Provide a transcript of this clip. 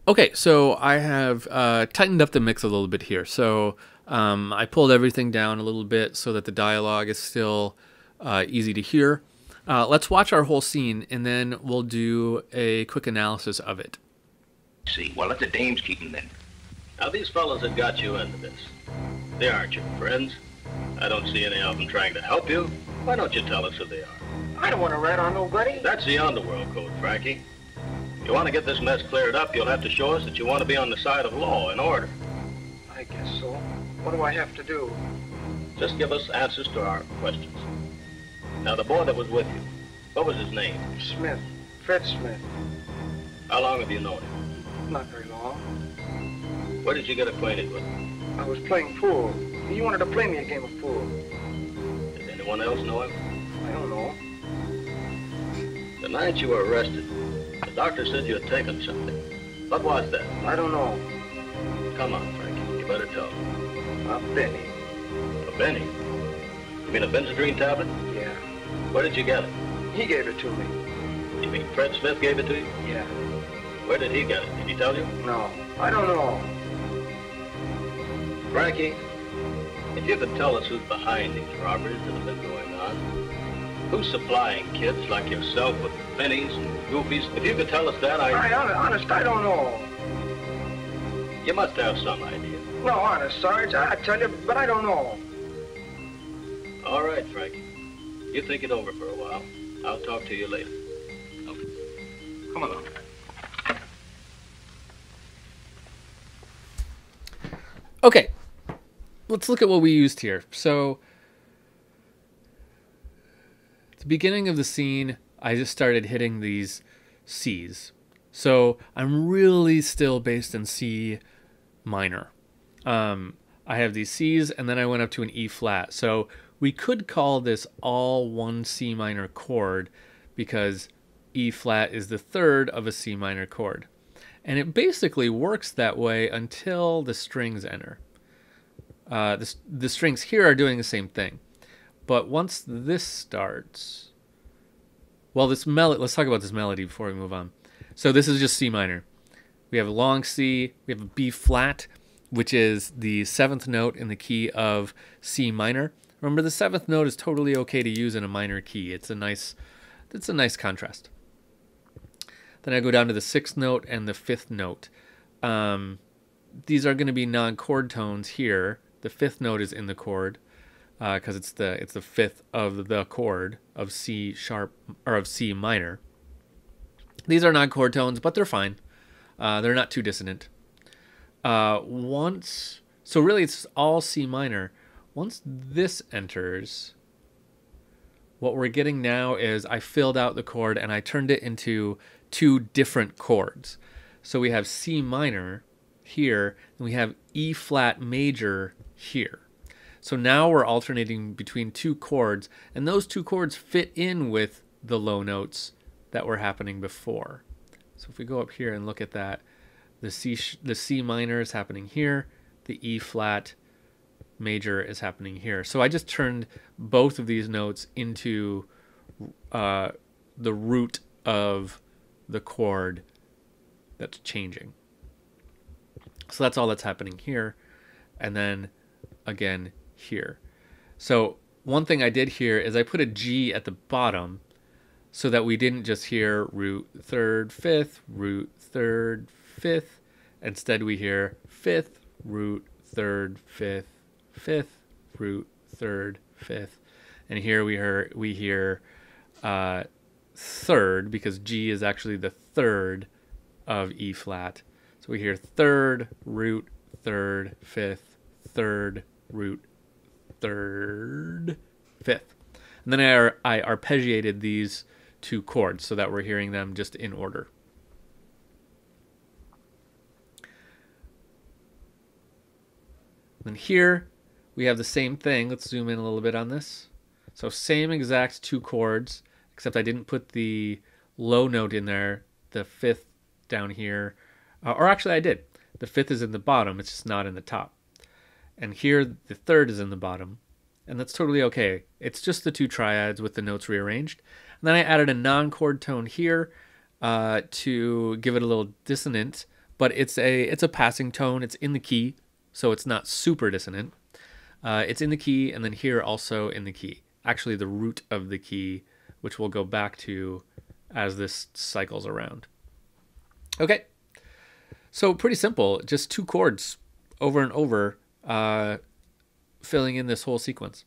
Okay, so I have tightened up the mix a little bit here. So I pulled everything down a little bit so that the dialogue is still easy to hear. Let's watch our whole scene, and then we'll do a quick analysis of it. See, well, let the dames keep them then. Now, these fellows that got you into this, they aren't your friends. I don't see any of them trying to help you. Why don't you tell us who they are? I don't want to rat on nobody. That's the underworld code, Frankie. If you want to get this mess cleared up, you'll have to show us that you want to be on the side of law and order. I guess so. What do I have to do? Just give us answers to our questions. Now, the boy that was with you, what was his name? Smith. Fred Smith. How long have you known him? Not very long. Where did you get acquainted with him? I was playing pool. He wanted to play me a game of pool. Did anyone else know him? I don't know. The night you were arrested, the doctor said you had taken something. What was that? I don't know. Come on, Frankie, you better tell me. A Benny. A Benny? You mean a Benzedrine tablet? Yeah. Where did you get it? He gave it to me. You mean Fred Smith gave it to you? Yeah. Where did he get it? Did he tell you? No. I don't know. Frankie, if you could tell us who's behind these robberies that have been going on, who's supplying kids like yourself with pennies and goofies, if you could tell us that, Honest, I don't know. You must have some idea. No, honest, Sarge, I tell you, but I don't know. All right, Frankie. You think it over for a while. I'll talk to you later. Okay. Come along. Okay, let's look at what we used here. So at the beginning of the scene, I just started hitting these C's. So I'm really still based in C minor. I have these C's, and then I went up to an E flat. So we could call this all one C minor chord because E flat is the third of a C minor chord. And it basically works that way until the strings enter. The strings here are doing the same thing. But once this starts... Well, let's talk about this melody before we move on. So this is just C minor. We have a long C, we have a B flat, which is the 7th note in the key of C minor. Remember, the 7th note is totally okay to use in a minor key. It's a nice contrast. Then I go down to the 6th note and the 5th note. These are going to be non-chord tones here. The 5th note is in the chord because it's the 5th of the chord of C sharp or of C minor. These are non-chord tones, but they're fine. They're not too dissonant. So really it's all C minor. Once this enters, what we're getting now is I filled out the chord and I turned it into two different chords. So we have C minor here, and we have E flat major here. So now we're alternating between two chords, and those two chords fit in with the low notes that were happening before. So if we go up here and look at that, the C minor is happening here, the E flat major is happening here. So I just turned both of these notes into the root of the chord that's changing. So that's all that's happening here, and then again here. So one thing I did here is I put a G at the bottom so that we didn't just hear root, third, fifth, root, third, fifth. Instead we hear fifth, root, third, fifth, fifth, root, third, fifth. And here we hear third, because G is actually the third of E flat. So we hear third, root, third, fifth, third, root, third, fifth. And then I arpeggiated these two chords so that we're hearing them just in order. Then here we have the same thing. Let's zoom in a little bit on this. So same exact two chords, except I didn't put the low note in there, the fifth down here. Or actually I did. The fifth is in the bottom, it's just not in the top. And here the third is in the bottom. And that's totally okay. It's just the two triads with the notes rearranged. And then I added a non-chord tone here to give it a little dissonant, but it's a passing tone. It's in the key, so it's not super dissonant. It's in the key, and then here also in the key. Actually, the root of the key, which we'll go back to as this cycles around. Okay, so pretty simple. Just 2 chords over and over, filling in this whole sequence.